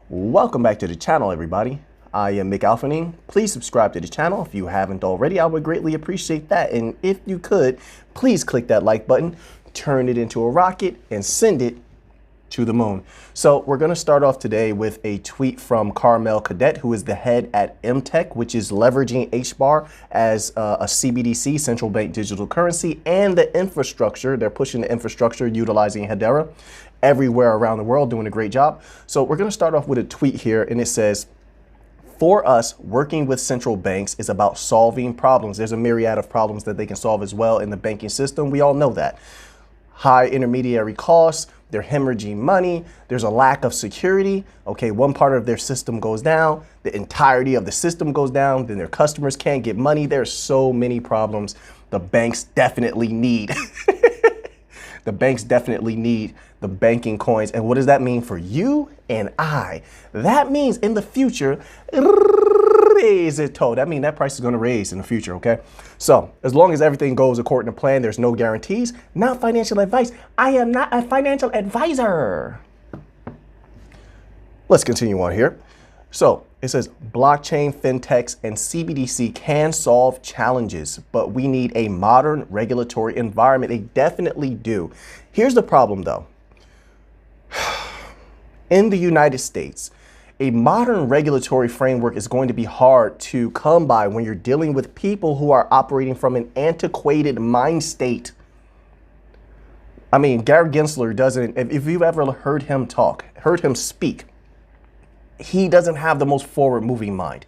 Welcome back to the channel, everybody. I am Mick Alphaning. Please subscribe to the channel if you haven't already. I would greatly appreciate that. And if you could, please click that like button, turn it into a rocket, and send it to the moon. So we're going to start off today with a tweet from Carmel Cadet, who is the head at MTech, which is leveraging Hbar as a CBDC, central bank digital currency, and the infrastructure. They're pushing the infrastructure utilizing Hbar everywhere around the world, doing a great job. So we're going to start off with a tweet here, and it says, for us, working with central banks is about solving problems. There's a myriad of problems that they can solve as well in the banking system. We all know that. High intermediary costs, they're hemorrhaging money, there's a lack of security. Okay, one part of their system goes down, the entirety of the system goes down, then their customers can't get money. There's so many problems the banks definitely need. The banks definitely need the banking coins. And what does that mean for you and I? That means in the future, raise it to. That means that price is going to raise in the future, okay? So as long as everything goes according to plan, there's no guarantees. Not financial advice. I am not a financial advisor. Let's continue on here. So it says blockchain, fintechs, and CBDC can solve challenges, but we need a modern regulatory environment. They definitely do. Here's the problem, though. In the United States, a modern regulatory framework is going to be hard to come by when you're dealing with people who are operating from an antiquated mind state. I mean, Gary Gensler doesn't, if you've ever heard him talk, heard him speak, he doesn't have the most forward-moving mind.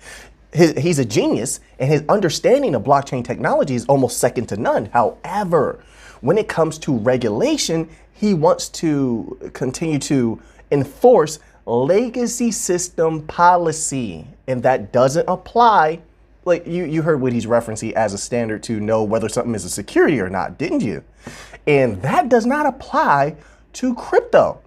He's a genius, and his understanding of blockchain technology is almost second to none. However, when it comes to regulation, he wants to continue to enforce legacy system policy, and that doesn't apply. Like you heard what he's referencing as a standard to know whether something is a security or not, didn't you? And that does not apply to crypto.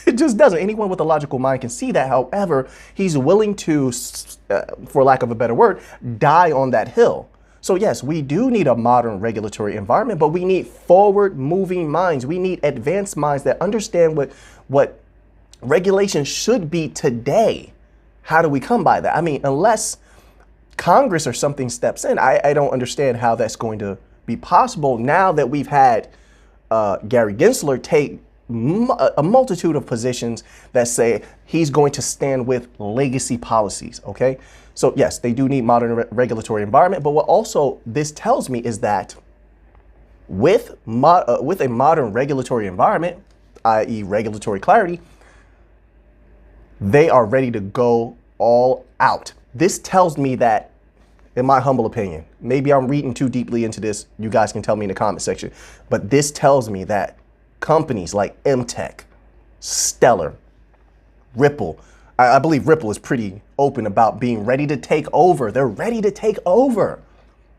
It just doesn't. Anyone with a logical mind can see that. However, he's willing to, for lack of a better word, die on that hill. So yes, we do need a modern regulatory environment, but we need forward-moving minds. We need advanced minds that understand what regulation should be today. How do we come by that? I mean, unless Congress or something steps in, I don't understand how that's going to be possible now that we've had Gary Gensler take a multitude of positions that say he's going to stand with legacy policies. Okay, so yes, they do need modern regulatory environment. But what also this tells me is that with a modern regulatory environment, i.e. regulatory clarity, they are ready to go all out. This tells me that, in my humble opinion, maybe I'm reading too deeply into this. You guys can tell me in the comment section. But this tells me that companies like MTech, Stellar, Ripple, I believe Ripple is pretty open about being ready to take over. They're ready to take over.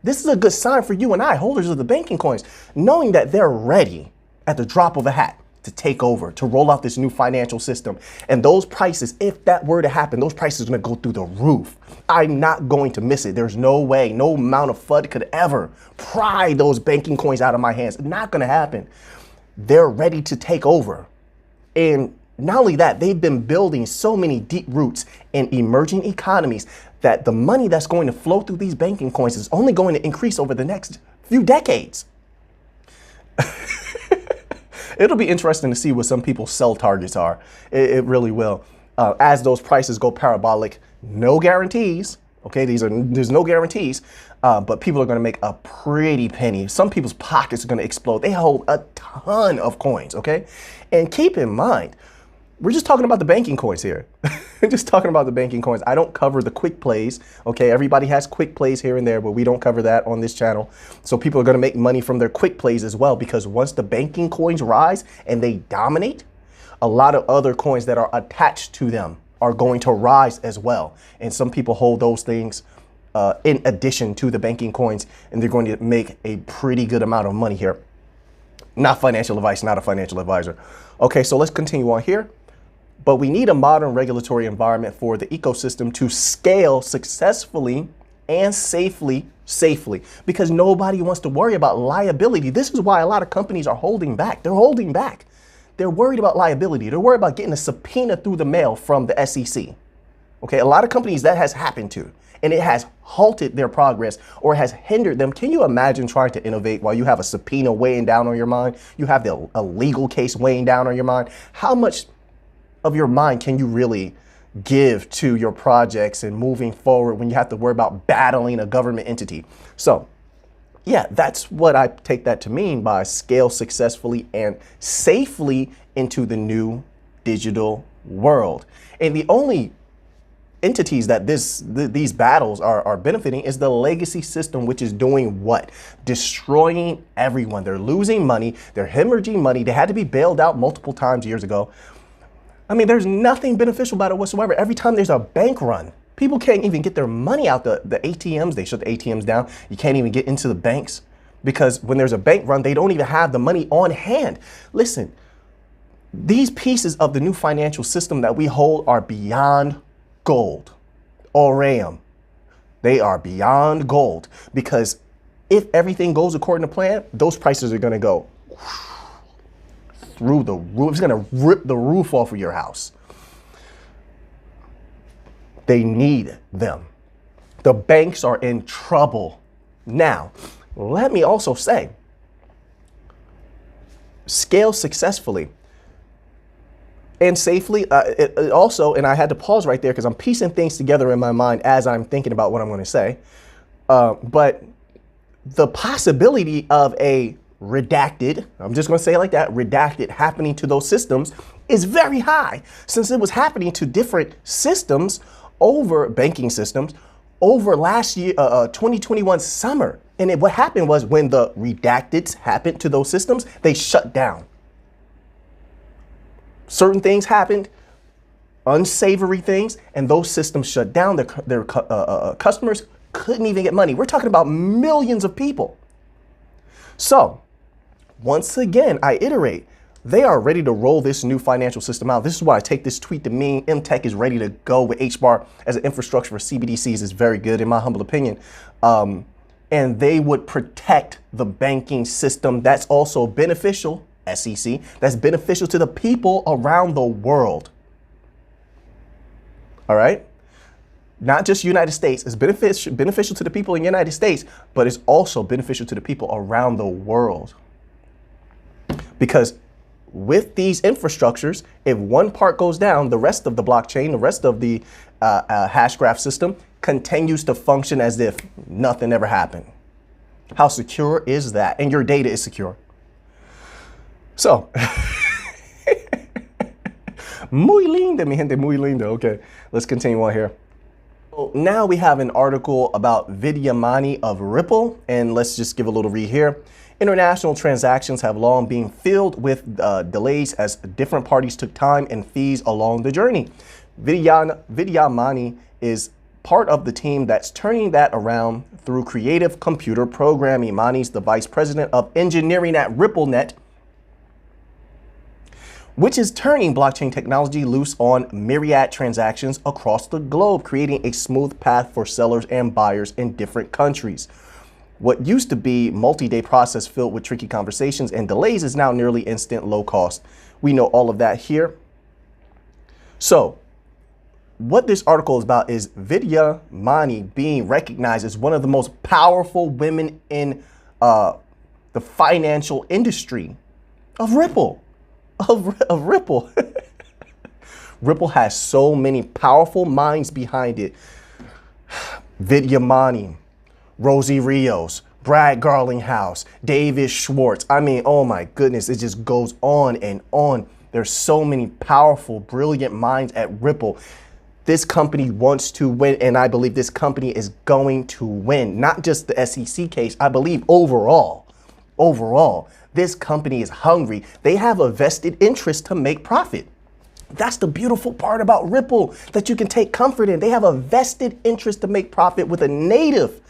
This is a good sign for you and I, holders of the banking coins, knowing that they're ready at the drop of a hat to take over, to roll out this new financial system. And those prices, if that were to happen, those prices are going to go through the roof. I'm not going to miss it. There's no way, no amount of FUD could ever pry those banking coins out of my hands. It's not going to happen. They're ready to take over. And not only that, they've been building so many deep roots in emerging economies that the money that's going to flow through these banking coins is only going to increase over the next few decades. It'll be interesting to see what some people's sell targets are. It really will. As those prices go parabolic, no guarantees. Okay, there's no guarantees, but people are going to make a pretty penny. Some people's pockets are going to explode. They hold a ton of coins, okay? And keep in mind, we're just talking about the banking coins here. Just talking about the banking coins. I don't cover the quick plays, okay? Everybody has quick plays here and there, but we don't cover that on this channel. So people are going to make money from their quick plays as well, because once the banking coins rise and they dominate, a lot of other coins that are attached to them are going to rise as well. And some people hold those things in addition to the banking coins, and they're going to make a pretty good amount of money here. Not financial advice, not a financial advisor. Okay, so let's continue on here. But we need a modern regulatory environment for the ecosystem to scale successfully and safely, because nobody wants to worry about liability. This is why a lot of companies are holding back. They're holding back. They're worried about liability. They're worried about getting a subpoena through the mail from the SEC. Okay, a lot of companies that has happened to, and it has halted their progress or has hindered them. Can you imagine trying to innovate while you have a subpoena weighing down on your mind? You have a legal case weighing down on your mind. How much of your mind can you really give to your projects and moving forward when you have to worry about battling a government entity? So yeah, that's what I take that to mean by scale successfully and safely into the new digital world. And the only entities that these battles are benefiting is the legacy system, which is doing what? Destroying everyone. They're losing money. They're hemorrhaging money. They had to be bailed out multiple times years ago. I mean, there's nothing beneficial about it whatsoever. Every time there's a bank run, people can't even get their money out the ATMs. They shut the ATMs down. You can't even get into the banks because when there's a bank run, they don't even have the money on hand. Listen, these pieces of the new financial system that we hold are beyond gold or RAM. They are beyond gold because if everything goes according to plan, those prices are going to go through the roof. It's going to rip the roof off of your house. They need them. The banks are in trouble. Now, let me also say, scale successfully and safely. It also, and I had to pause right there because I'm piecing things together in my mind as I'm thinking about what I'm going to say. But the possibility of a redacted, I'm just going to say it like that, redacted happening to those systems is very high since it was happening to different systems over banking systems over last year, 2021 summer. And what happened was when the redacted happened to those systems, they shut down. Certain things happened, unsavory things, and those systems shut down. Their customers couldn't even get money. We're talking about millions of people. So once again, I iterate, they are ready to roll this new financial system out. This is why I take this tweet to mean MTech is ready to go with Hbar as an infrastructure for CBDCs is very good in my humble opinion. And they would protect the banking system. That's also beneficial, SEC, that's beneficial to the people around the world. All right? Not just United States, it's beneficial to the people in the United States, but it's also beneficial to the people around the world. Because with these infrastructures, if one part goes down, the rest of the blockchain, the rest of the hash graph system continues to function as if nothing ever happened. How secure is that? And your data is secure. So, muy linda, mi gente, muy linda. Okay, let's continue on here. So now we have an article about Vidya Mani of Ripple, and let's just give a little read here. International transactions have long been filled with delays as different parties took time and fees along the journey. Vidya Mani is part of the team that's turning that around through creative computer programming. Mani's the vice president of engineering at RippleNet, which is turning blockchain technology loose on myriad transactions across the globe, creating a smooth path for sellers and buyers in different countries. What used to be multi-day process filled with tricky conversations and delays is now nearly instant, low cost. We know all of that here. So what this article is about is Vidya Mani being recognized as one of the most powerful women in the financial industry of Ripple. Of Ripple. Ripple has so many powerful minds behind it. Vidya Mani, Rosie Rios, Brad Garlinghouse, David Schwartz. I mean, oh my goodness, it just goes on and on. There's so many powerful, brilliant minds at Ripple. This company wants to win, and I believe this company is going to win. Not just the SEC case, I believe overall, this company is hungry. They have a vested interest to make profit. That's the beautiful part about Ripple that you can take comfort in. They have a vested interest to make profit with a native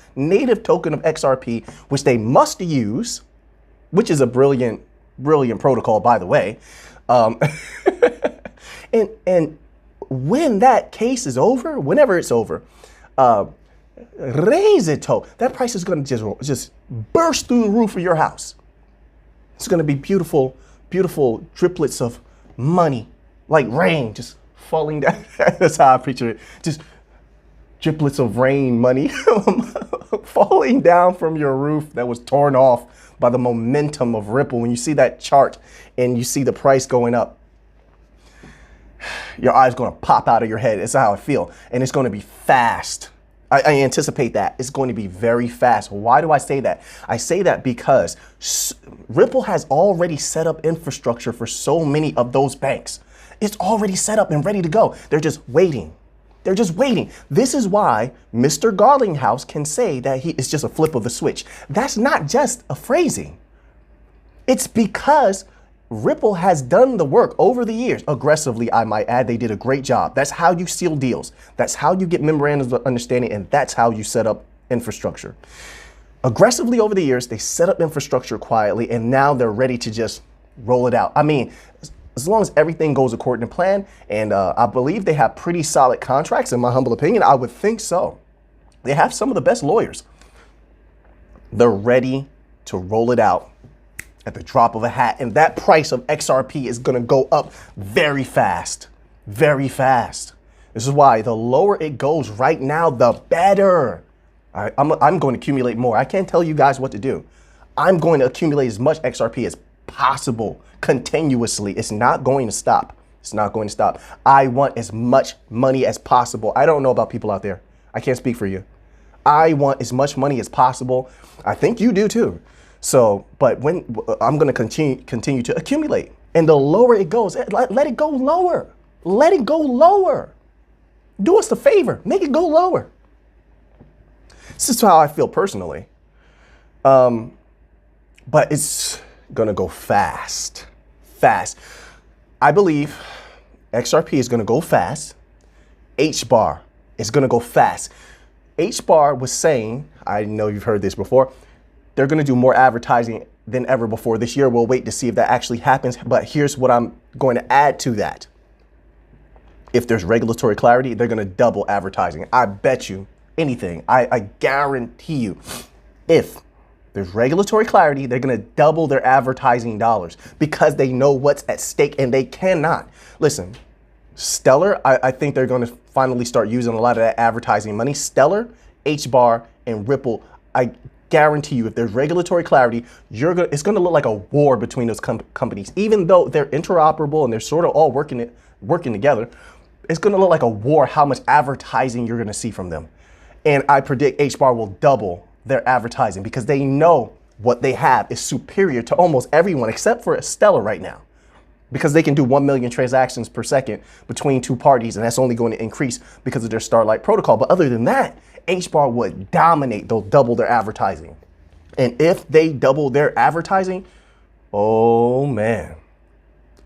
token of XRP, which they must use, which is a brilliant protocol, by the way. And when that case is over, whenever it's over, raise it, that price is going to just burst through the roof of your house. It's going to be beautiful, beautiful driplets of money, like rain, just falling down. That's how I picture it. Just driplets of rain money falling down from your roof that was torn off by the momentum of Ripple. When you see that chart and you see the price going up, your eye's going to pop out of your head. It's how I feel. And it's going to be fast. I anticipate that. It's going to be very fast. Why do I say that? I say that because Ripple has already set up infrastructure for so many of those banks. It's already set up and ready to go. They're just waiting. They're just waiting. This is why Mr. Garlinghouse can say that it's just a flip of the switch. That's not just a phrasing. It's because Ripple has done the work over the years, aggressively, I might add. They did a great job. That's how you seal deals. That's how you get memorandums of understanding, and that's how you set up infrastructure. Aggressively over the years, they set up infrastructure quietly, and now they're ready to just roll it out. I mean, as long as everything goes according to plan, and I believe they have pretty solid contracts, in my humble opinion, I would think so. They have some of the best lawyers. They're ready to roll it out at the drop of a hat. And that price of XRP is going to go up very fast, very fast. This is why the lower it goes right now, the better. I'm going to accumulate more. I can't tell you guys what to do. I'm going to accumulate as much XRP as possible continuously. It's not going to stop. It's not going to stop. I want as much money as possible. I don't know about people out there. I can't speak for you. I want as much money as possible. I think you do too. So, but when I'm going to continue to accumulate, and the lower it goes, let it go lower. Let it go lower. Do us the favor. Make it go lower. This is how I feel personally. But it's going to go fast, fast. I believe XRP is going to go fast. Hbar is going to go fast. Hbar was saying, I know you've heard this before, they're going to do more advertising than ever before this year. We'll wait to see if that actually happens. But here's what I'm going to add to that. If there's regulatory clarity, they're going to double advertising. I bet you anything. I guarantee you, if there's regulatory clarity, they're going to double their advertising dollars because they know what's at stake and they cannot. Listen, Stellar, I think they're going to finally start using a lot of that advertising money. Stellar, Hbar, and Ripple, I guarantee you, if there's regulatory clarity, it's going to look like a war between those companies. Even though they're interoperable and they're sort of all working together, it's going to look like a war how much advertising you're going to see from them. And I predict Hbar will double their advertising because they know what they have is superior to almost everyone except for Stellar right now, because they can do 1 million transactions per second between two parties, and that's only going to increase because of their Starlight protocol. But other than that, Hbar would dominate. They'll double their advertising. And if they double their advertising, oh man,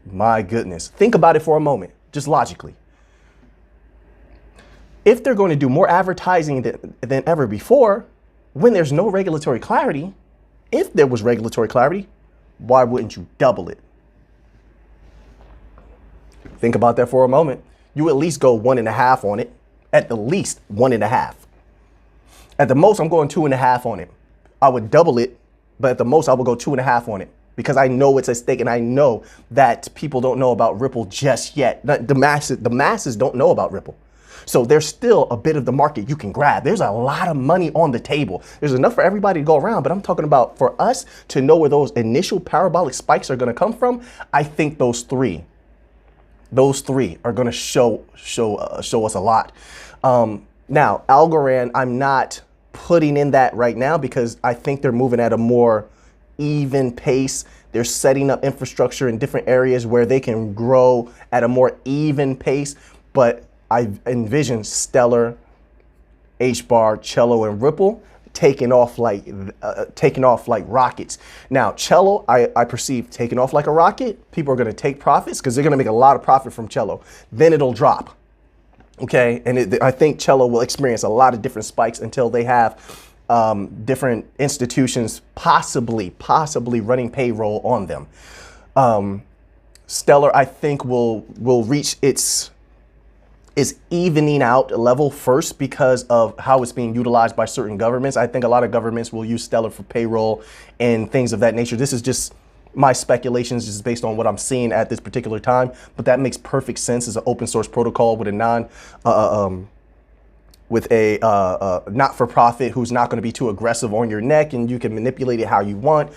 my goodness. Think about it for a moment, just logically. If they're going to do more advertising than ever before, when there's no regulatory clarity, if there was regulatory clarity, why wouldn't you double it? Think about that for a moment. You at least go 1.5 on it, at the least 1.5. At the most, I'm going 2.5 on it. I would double it, but at the most, I would go 2.5 on it because I know it's at stake and I know that people don't know about Ripple just yet. The masses don't know about Ripple. So there's still a bit of the market you can grab. There's a lot of money on the table. There's enough for everybody to go around, but I'm talking about for us to know where those initial parabolic spikes are going to come from. I think those three are going to show us a lot. Now, Algorand, I'm not putting in that right now because I think they're moving at a more even pace. They're setting up infrastructure in different areas where they can grow at a more even pace. But I envision Stellar, Hbar, Celo, and Ripple taking off like rockets. Now, Celo, I perceive taking off like a rocket. People are going to take profits because they're going to make a lot of profit from Celo. Then it'll drop. Okay, and I think Celo will experience a lot of different spikes until they have different institutions possibly running payroll on them. Stellar, I think, will reach its evening out level first because of how it's being utilized by certain governments. I think a lot of governments will use Stellar for payroll and things of that nature. This is just My speculations is based on what I'm seeing at this particular time, but that makes perfect sense as an open source protocol with a not-for-profit who's not going to be too aggressive on your neck, and you can manipulate it how you want.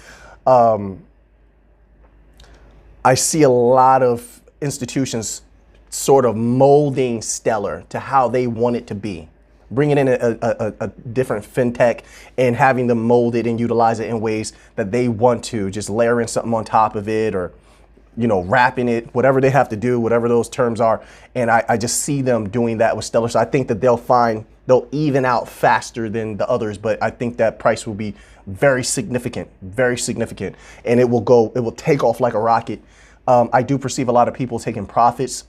I see a lot of institutions sort of molding Stellar to how they want it to be, bringing in a different fintech and having them mold it and utilize it in ways that they want to, just layering something on top of it, or, you know, wrapping it, whatever they have to do, whatever those terms are. And I just see them doing that with Stellar. So I think that they'll even out faster than the others, but I think that price will be very significant, and it will take off like a rocket. I do perceive a lot of people taking profits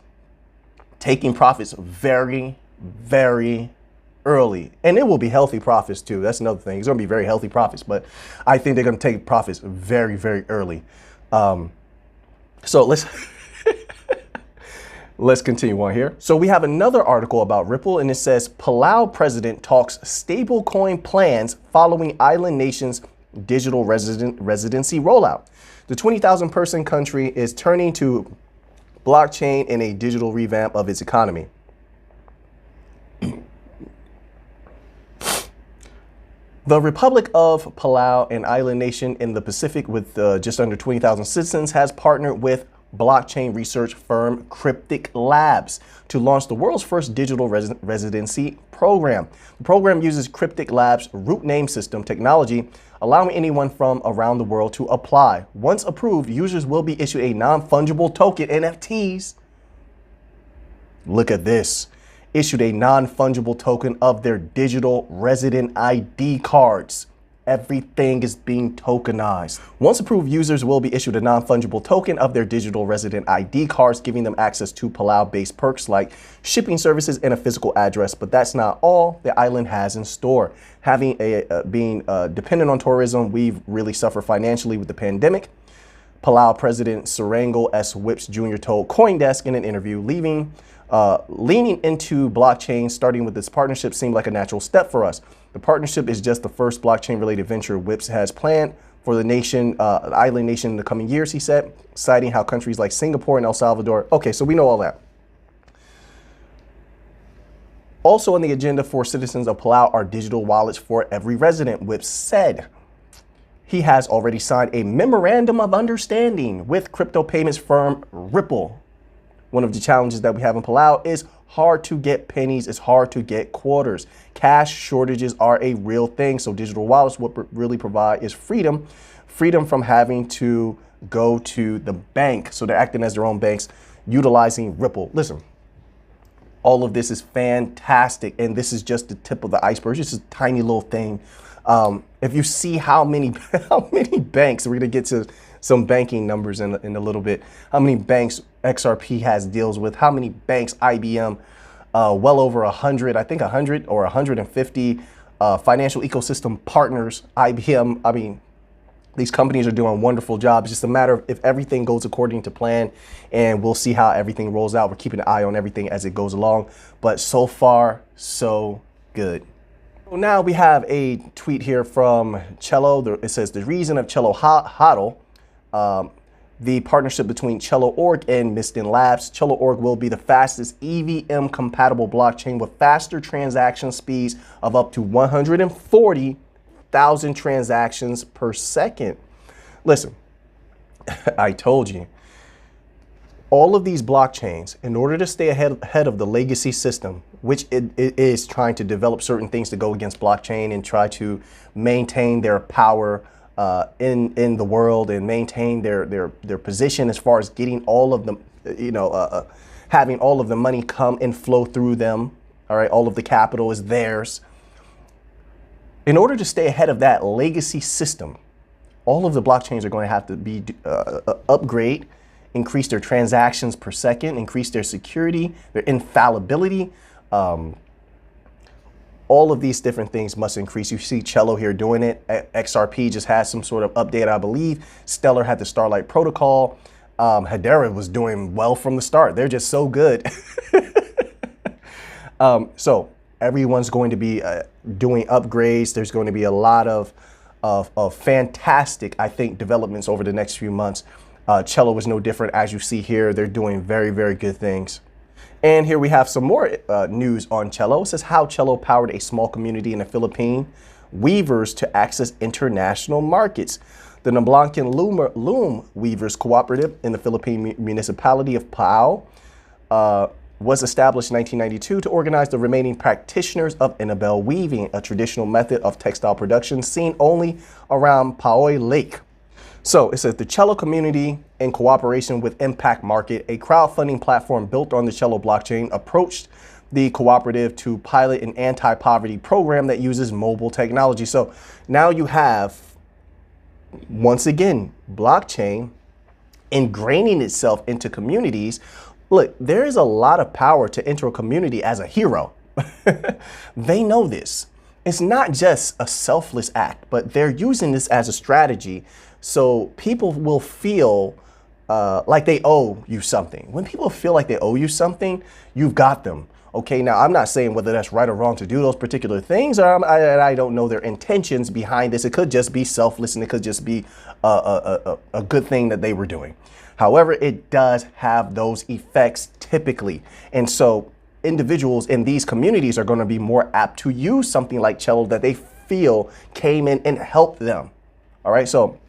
very, very early, and it will be healthy profits too. That's another thing. It's going to be very healthy profits, but I think they're going to take profits very, very early. So let's continue on here. So we have another article about Ripple, and it says Palau president talks stablecoin plans following island nation's digital residency rollout. The 20,000 person country is turning to blockchain in a digital revamp of its economy. The Republic of Palau, an island nation in the Pacific with just under 20,000 citizens, has partnered with blockchain research firm Cryptic Labs to launch the world's first digital residency program. The program uses Cryptic Labs' root name system technology, allowing anyone from around the world to apply. Once approved, users will be issued a non-fungible token, NFTs. Look at this. Issued a non-fungible token of their digital resident ID cards. Everything is being tokenized. Once approved, users will be issued a non-fungible token of their digital resident ID cards, giving them access to Palau-based perks like shipping services and a physical address. But that's not all the island has in store. Being dependent on tourism, we've really suffered financially with the pandemic. Palau President Serango S. Whips Jr. told CoinDesk in an interview, leaning into blockchain, starting with this partnership seemed like a natural step for us. The partnership is just the first blockchain-related venture Whips has planned for the nation, island nation in the coming years, he said, citing how countries like Singapore and El Salvador. Okay, so we know all that. Also on the agenda for citizens of Palau are digital wallets for every resident, Whips said. He has already signed a memorandum of understanding with crypto payments firm Ripple. One of the challenges that we have in Palau is hard to get pennies, it's hard to get quarters. Cash shortages are a real thing, so digital wallets, what really provide is freedom from having to go to the bank. So they're acting as their own banks, utilizing Ripple. Listen, all of this is fantastic, and this is just the tip of the iceberg. It's just a tiny little thing. If you see how many banks, we're gonna get to some banking numbers in a little bit, how many banks XRP has deals with, how many banks IBM, well over 100, I think 100 or 150 financial ecosystem partners, IBM. I mean, these companies are doing wonderful jobs. It's just a matter of if everything goes according to plan, and we'll see how everything rolls out. We're keeping an eye on everything as it goes along, but so far, so good. So now we have a tweet here from Celo. It says, the reason of Celo HODL, the partnership between Celo Org and Mistin Labs. Celo Org will be the fastest EVM compatible blockchain with faster transaction speeds of up to 140,000 transactions per second. Listen, I told you, all of these blockchains, in order to stay ahead of the legacy system, which it is trying to develop certain things to go against blockchain and try to maintain their power in the world and maintain their position as far as getting all of them, having all of the money come and flow through them. All right, all of the capital is theirs. In order to stay ahead of that legacy system, all of the blockchains are going to have to be upgrade, increase their transactions per second, increase their security, their infallibility. All of these different things must increase. You see Celo here doing it. XRP just had some sort of update, I believe. Stellar had the Starlight Protocol. Hbar was doing well from the start. They're just so good. So everyone's going to be doing upgrades. There's going to be a lot of of fantastic, I think, developments over the next few months. Celo is no different. As you see here, they're doing very, very good things. And here we have some more news on Celo. It says how Celo powered a small community in the Philippines weavers to access international markets. The Nablancan Loom Weavers Cooperative in the Philippine municipality of Palau was established in 1992 to organize the remaining practitioners of Inabel weaving, a traditional method of textile production seen only around Paoy Lake. So it says the Celo community, in cooperation with Impact Market, a crowdfunding platform built on the Celo blockchain, approached the cooperative to pilot an anti-poverty program that uses mobile technology. So now you have, once again, blockchain ingraining itself into communities. Look, there is a lot of power to enter a community as a hero. They know this. It's not just a selfless act, but they're using this as a strategy so people will feel like they owe you something. When people feel like they owe you something, you've got them. Okay, now I'm not saying whether that's right or wrong to do those particular things, or I don't know their intentions behind this. It could just be selfless, and it could just be a good thing that they were doing. However, it does have those effects typically. And so individuals in these communities are going to be more apt to use something like Celo that they feel came in and helped them. All right, so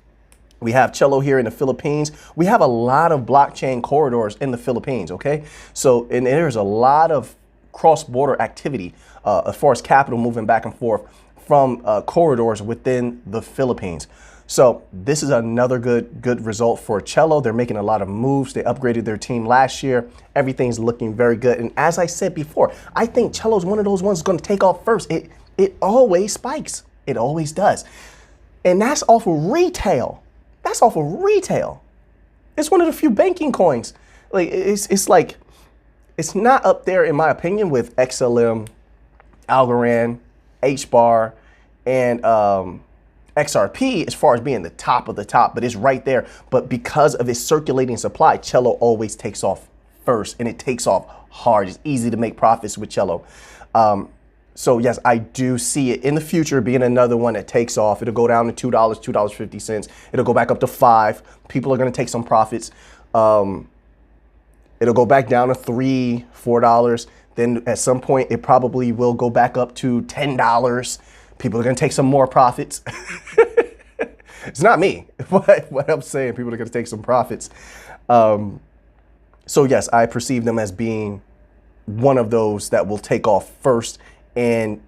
we have Celo here in the Philippines. We have a lot of blockchain corridors in the Philippines, okay? So, and there's a lot of cross-border activity as far as capital moving back and forth from corridors within the Philippines. So this is another good result for Celo. They're making a lot of moves. They upgraded their team last year. Everything's looking very good. And as I said before, I think Celo is one of those ones going to take off first. It always spikes. It always does. And that's off of retail. That's off of retail. It's one of the few banking coins. Like it's like, it's not up there, in my opinion, with XLM, Algorand, Hbar, and XRP as far as being the top of the top, but it's right there. But because of its circulating supply, Celo always takes off first, and it takes off hard. It's easy to make profits with Celo. So yes, I do see it in the future being another one that takes off. It'll go down to $2, $2.50. It'll go back up to $5. People are going to take some profits. It'll go back down to $3, $4. Then at some point, it probably will go back up to $10. People are going to take some more profits. It's not me. What I'm saying, people are going to take some profits. So yes, I perceive them as being one of those that will take off first and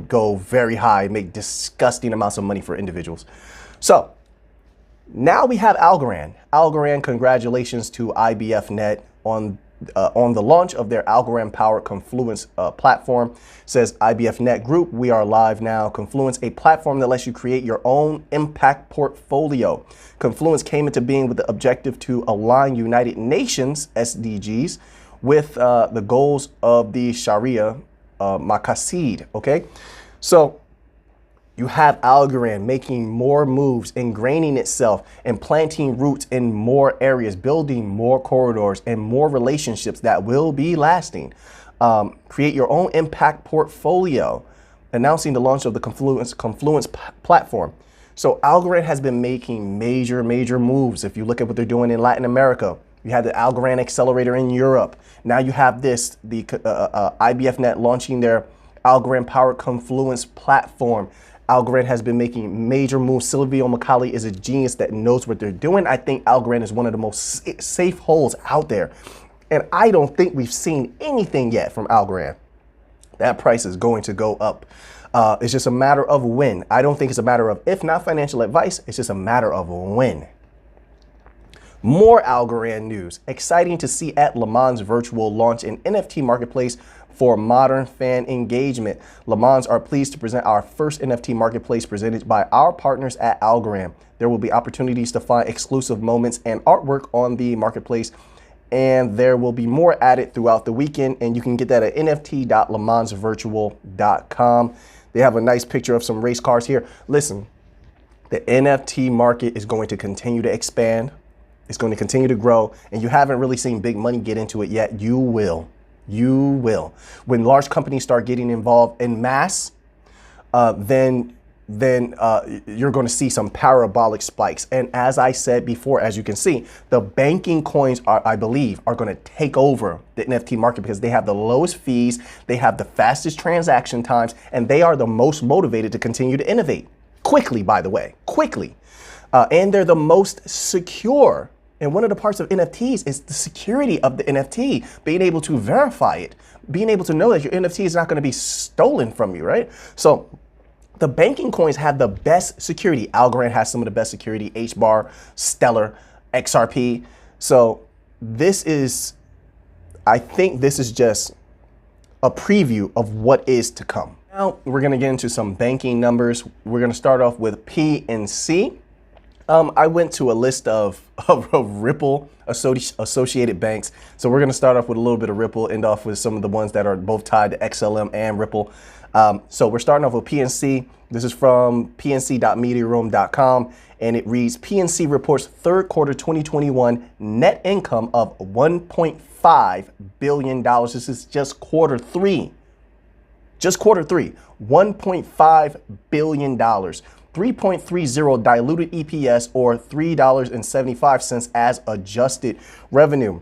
go very high, make disgusting amounts of money for individuals. So now we have Algorand. Algorand, congratulations to IBFnet on the launch of their Algorand-powered Confluence platform. Says IBFnet Group, we are live now. Confluence, a platform that lets you create your own impact portfolio. Confluence came into being with the objective to align United Nations SDGs with the goals of the Sharia Maqasid. Okay, so you have Algorand making more moves, ingraining itself and planting roots in more areas, building more corridors and more relationships that will be lasting. Create your own impact portfolio, announcing the launch of the Confluence platform. So Algorand has been making major moves. If you look at what they're doing in Latin America, you have the Algorand Accelerator in Europe. Now you have the IBFnet launching their Algorand-powered Confluence platform. Algorand has been making major moves. Silvio Macaulay is a genius that knows what they're doing. I think Algorand is one of the most safe holds out there. And I don't think we've seen anything yet from Algorand. That price is going to go up. It's just a matter of when. I don't think it's a matter of if, not financial advice. It's just a matter of when. More Algorand news. Exciting to see at Le Mans Virtual launch an NFT marketplace for modern fan engagement. Le Mans are pleased to present our first NFT marketplace presented by our partners at Algorand. There will be opportunities to find exclusive moments and artwork on the marketplace, and there will be more added throughout the weekend, and you can get that at nft.lemansvirtual.com. They have a nice picture of some race cars here. Listen, the NFT market is going to continue to expand. It's going to continue to grow, and you haven't really seen big money get into it yet. You will. You will. When large companies start getting involved en masse, then then you're going to see some parabolic spikes. And as I said before, as you can see, the banking coins are, I believe, are going to take over the NFT market because they have the lowest fees, they have the fastest transaction times, and they are the most motivated to continue to innovate. Quickly, by the way, quickly. And they're the most secure. And one of the parts of NFTs is the security of the NFT, being able to verify it, being able to know that your NFT is not going to be stolen from you, right? So the banking coins have the best security. Algorand has some of the best security, Hbar, Stellar, XRP. So this is, I think this is just a preview of what is to come. Now we're going to get into some banking numbers. We're going to start off with PNC. I went to a list of Ripple associated banks. So we're going to start off with a little bit of Ripple, end off with some of the ones that are both tied to XLM and Ripple. So we're starting off with PNC. This is from pnc.mediaroom.com, and it reads, PNC reports third quarter 2021 net income of $1.5 billion. This is just quarter three. Just quarter three, $1.5 billion. 3.30 diluted EPS, or $3.75 as adjusted revenue.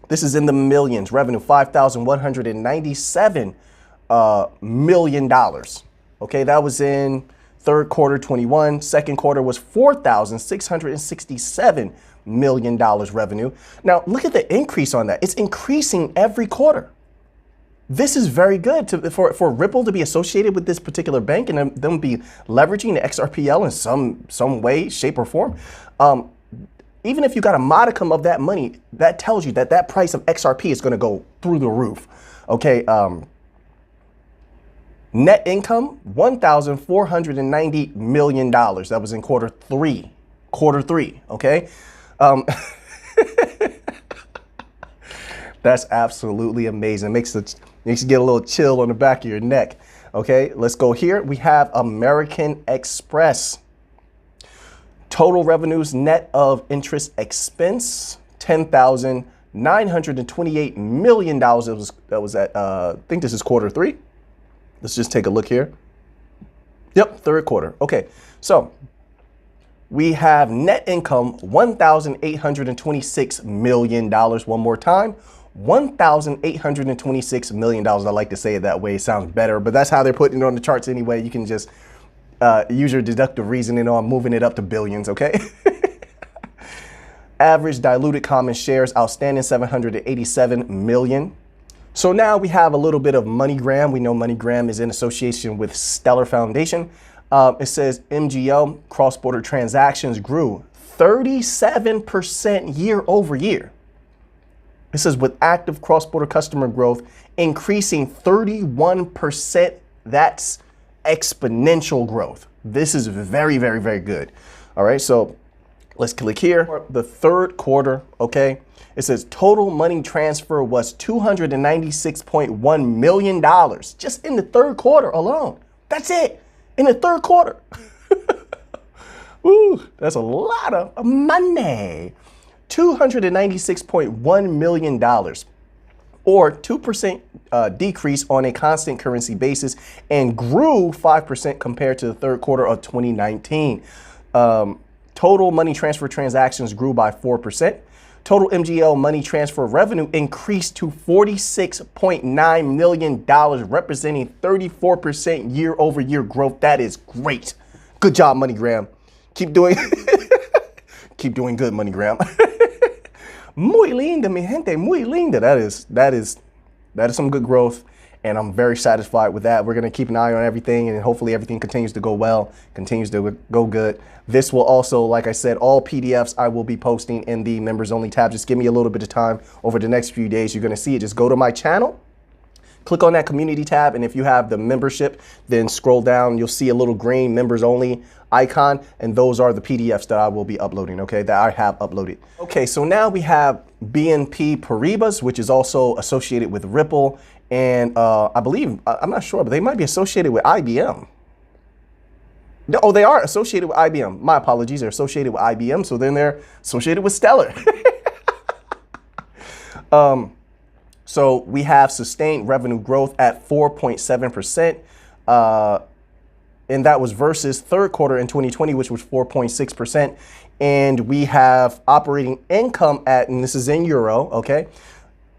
This is in the millions. Revenue, $5,197 million. Okay, that was in third quarter 21. Second quarter was $4,667 million revenue. Now look at the increase on that. It's increasing every quarter. This is very good for Ripple to be associated with this particular bank and them be leveraging the XRPL in some way, shape, or form. Even if you got a modicum of that money, that tells you that that price of XRP is going to go through the roof. Okay. Net income, $1,490 million. That was in quarter three. Okay. That's absolutely amazing. Makes you get a little chill on the back of your neck. Okay, let's go here. We have American Express. Total revenues net of interest expense, $10,928 million. That was at, I think this is quarter three. Let's just take a look here. Yep, third quarter. Okay, so we have net income, $1,826 million. One more time. $1,826 million. I like to say it that way. It sounds better, but that's how they're putting it on the charts anyway. You can just use your deductive reasoning on moving it up to billions, okay? Average diluted common shares outstanding, 787 million. So now we have a little bit of Moneygram. We know Moneygram is in association with Stellar Foundation. It says MGO, cross-border transactions, grew 37% year over year. It says with active cross-border customer growth increasing 31%, that's exponential growth. This is very, very, very good. All right, so let's click here. The third quarter, okay, it says total money transfer was $296.1 million just in the third quarter alone. That's it, in the third quarter. Ooh, that's a lot of money. $296.1 million, or 2% decrease on a constant currency basis, and grew 5% compared to the third quarter of 2019. Total money transfer transactions grew by 4%. Total MGL money transfer revenue increased to $46.9 million, representing 34% year over year growth. That is great. Good job, Moneygram. Keep doing keep doing good, Moneygram. Muy linda, mi gente, muy linda. That is some good growth, and I'm very satisfied with that. We're gonna keep an eye on everything, and hopefully everything continues to go well, continues to go good. This will also, like I said, all PDFs I will be posting in the members only tab. Just give me a little bit of time over the next few days. You're gonna see it. Just go to my channel, click on that community tab, and if you have the membership, then scroll down. You'll see a little green members only icon, and those are the PDFs that I will be uploading, okay, that I have uploaded. Okay, so now we have BNP Paribas, which is also associated with Ripple, and I believe, I'm not sure, but they might be associated with IBM. Oh, they are associated with IBM. My apologies, they're associated with IBM, so then they're associated with Stellar. So we have sustained revenue growth at 4.7%. And that was versus third quarter in 2020, which was 4.6%. And we have operating income at, and this is in euro, okay?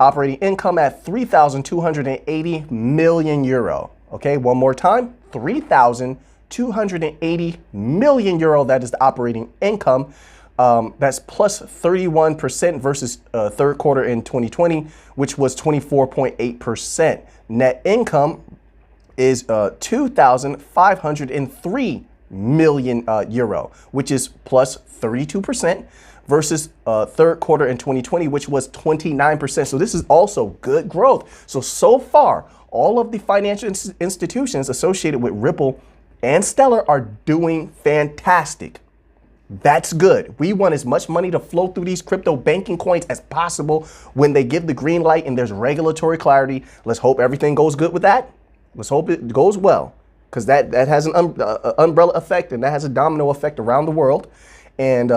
Operating income at 3,280 million euro. Okay, one more time, 3,280 million euro. That is the operating income. That's plus 31% versus third quarter in 2020, which was 24.8%. Net income is 2,503 million euro, which is plus 32% versus third quarter in 2020, which was 29%. So this is also good growth. So far, all of the financial institutions associated with Ripple and Stellar are doing fantastic. That's good. We want as much money to flow through these crypto banking coins as possible when they give the green light and there's regulatory clarity. Let's hope everything goes good with that. Let's hope it goes well, because that has an umbrella effect, and that has a domino effect around the world. And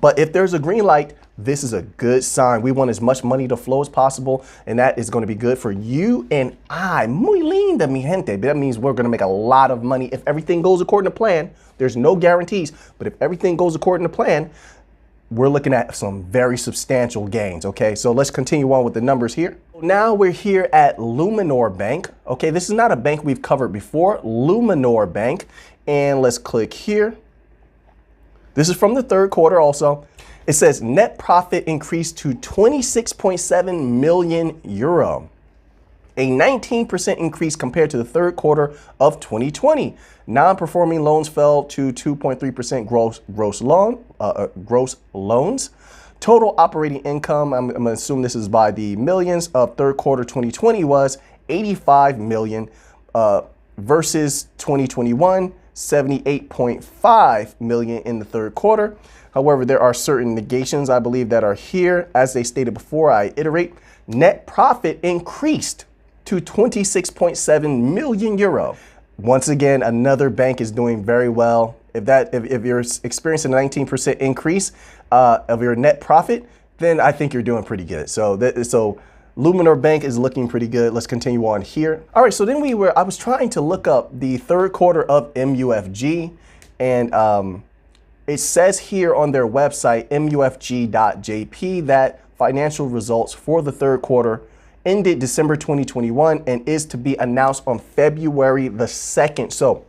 but if there's a green light, this is a good sign. We want as much money to flow as possible, and that is going to be good for you and I. Muy linda, mi gente. But that means we're going to make a lot of money if everything goes according to plan. There's no guarantees, but if everything goes according to plan, we're looking at some very substantial gains. Okay, so let's continue on with the numbers here. Now we're here at Luminor Bank. Okay, this is not a bank we've covered before, Luminor Bank. And let's click here. This is from the third quarter also. It says net profit increased to 26.7 million euro, a 19% increase compared to the third quarter of 2020. Non-performing loans fell to 2.3% gross loans. Total operating income, I'm going to assume this is by the millions, of third quarter 2020 was 85 million versus 2021, 78.5 million in the third quarter. However, there are certain negations, I believe, that are here. As they stated before, I iterate, net profit increased to 26.7 million euro. Once again, another bank is doing very well. If you're experiencing a 19% increase of your net profit, then I think you're doing pretty good. So Luminor Bank is looking pretty good. Let's continue on here. All right, so then I was trying to look up the third quarter of MUFG, and it says here on their website, mufg.jp, that financial results for the third quarter ended December 2021 and is to be announced on February the 2nd. So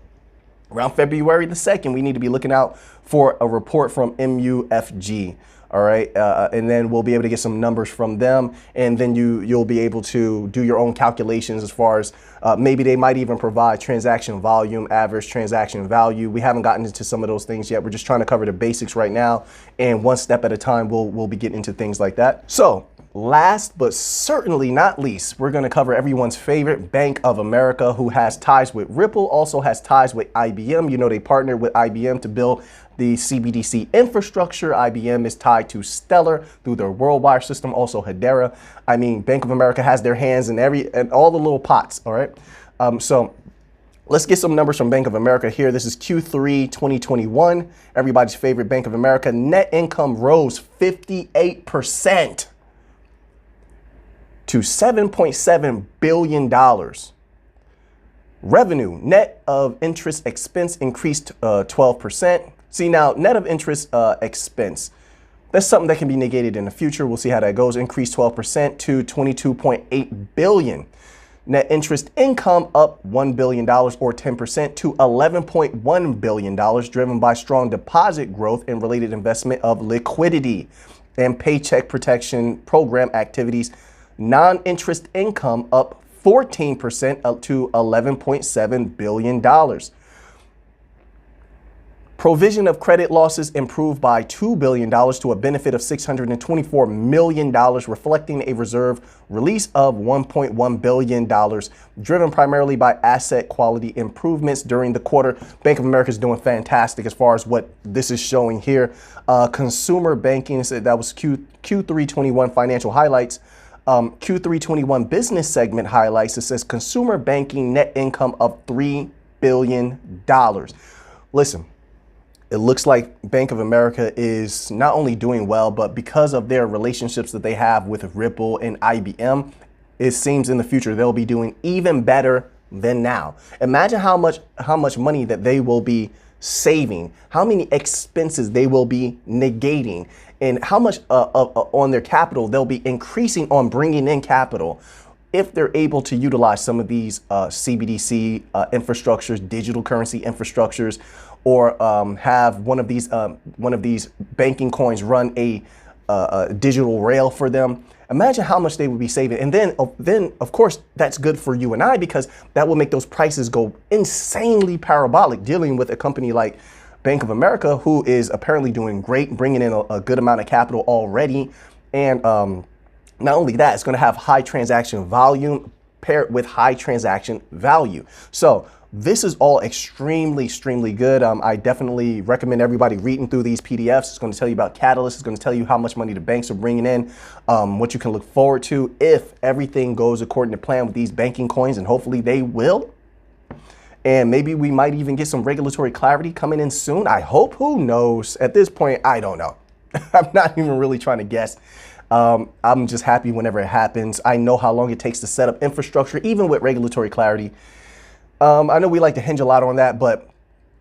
around February the 2nd, we need to be looking out for a report from MUFG. All right, and then we'll be able to get some numbers from them, and then you'll be able to do your own calculations as far as maybe they might even provide transaction volume, average transaction value. We haven't gotten into some of those things yet. We're just trying to cover the basics right now, and one step at a time, we'll be getting into things like that. So last but certainly not least, we're going to cover everyone's favorite, Bank of America, who has ties with Ripple, also has ties with IBM. You know, they partnered with IBM to build the CBDC infrastructure. IBM is tied to Stellar through their WorldWire system, also Hbar. I mean, Bank of America has their hands in all the little pots, all right? So let's get some numbers from Bank of America here. This is Q3 2021. Everybody's favorite Bank of America. Net income rose 58% to $7.7 billion. Revenue, net of interest expense, increased 12%. See, now, net of interest expense, that's something that can be negated in the future. We'll see how that goes. Increased 12% to 22.8 billion. Net interest income up $1 billion or 10% to $11.1 billion, driven by strong deposit growth and related investment of liquidity and paycheck protection program activities. Non-interest income up 14% up to $11.7 billion. Provision of credit losses improved by $2 billion to a benefit of $624 million, reflecting a reserve release of $1.1 billion, driven primarily by asset quality improvements during the quarter. Bank of America is doing fantastic as far as what this is showing here. Consumer banking, that was Q3 21 financial highlights. Q3 21 business segment highlights. It says consumer banking net income of $3 billion. Listen. It looks like Bank of America is not only doing well, but because of their relationships that they have with Ripple and IBM, it seems in the future they'll be doing even better than now. Imagine how much money that they will be saving, how many expenses they will be negating, and how much on their capital they'll be increasing on bringing in capital if they're able to utilize some of these CBDC infrastructures, digital currency infrastructures, or have one of these banking coins run a digital rail for them. Imagine how much they would be saving. And then of course, that's good for you and I, because that will make those prices go insanely parabolic, dealing with a company like Bank of America, who is apparently doing great, bringing in a good amount of capital already. And not only that, it's going to have high transaction volume paired with high transaction value. So this is all extremely good. I definitely recommend everybody reading through these PDFs. It's going to tell you about Catalyst. It's going to tell you how much money the banks are bringing in, what you can look forward to if everything goes according to plan with these banking coins, and hopefully they will. And maybe we might even get some regulatory clarity coming in soon. I hope. Who knows? At this point, I don't know. I'm not even really trying to guess. I'm just happy whenever it happens. I know how long it takes to set up infrastructure, even with regulatory clarity. I know we like to hinge a lot on that, but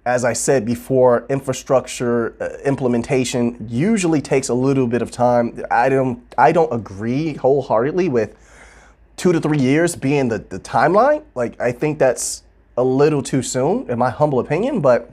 as I said before, infrastructure implementation usually takes a little bit of time. I don't agree wholeheartedly with 2 to 3 years being the timeline. Like, I think that's a little too soon, in my humble opinion, but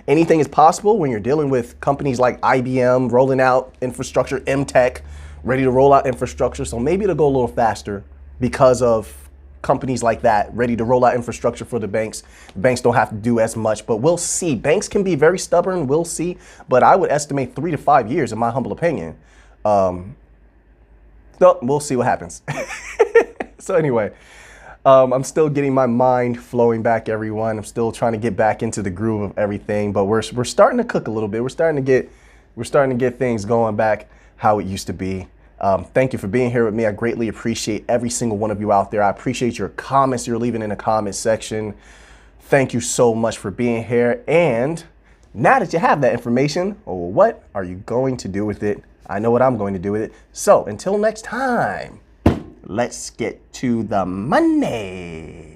anything is possible when you're dealing with companies like IBM rolling out infrastructure, MTech, ready to roll out infrastructure. So maybe it'll go a little faster because of companies like that ready to roll out infrastructure for the banks. Banks don't have to do as much, but we'll see. Banks can be very stubborn, we'll see. But I would estimate 3 to 5 years, in my humble opinion. No, we'll see what happens. So anyway, I'm still getting my mind flowing back, everyone. I'm still trying to get back into the groove of everything, but we're starting to cook a little bit. We're starting to get things going back how it used to be. Thank you for being here with me. I greatly appreciate every single one of you out there. I appreciate your comments you're leaving in the comment section. Thank you so much for being here. And now that you have that information, what are you going to do with it? I know what I'm going to do with it. So until next time, let's get to the money.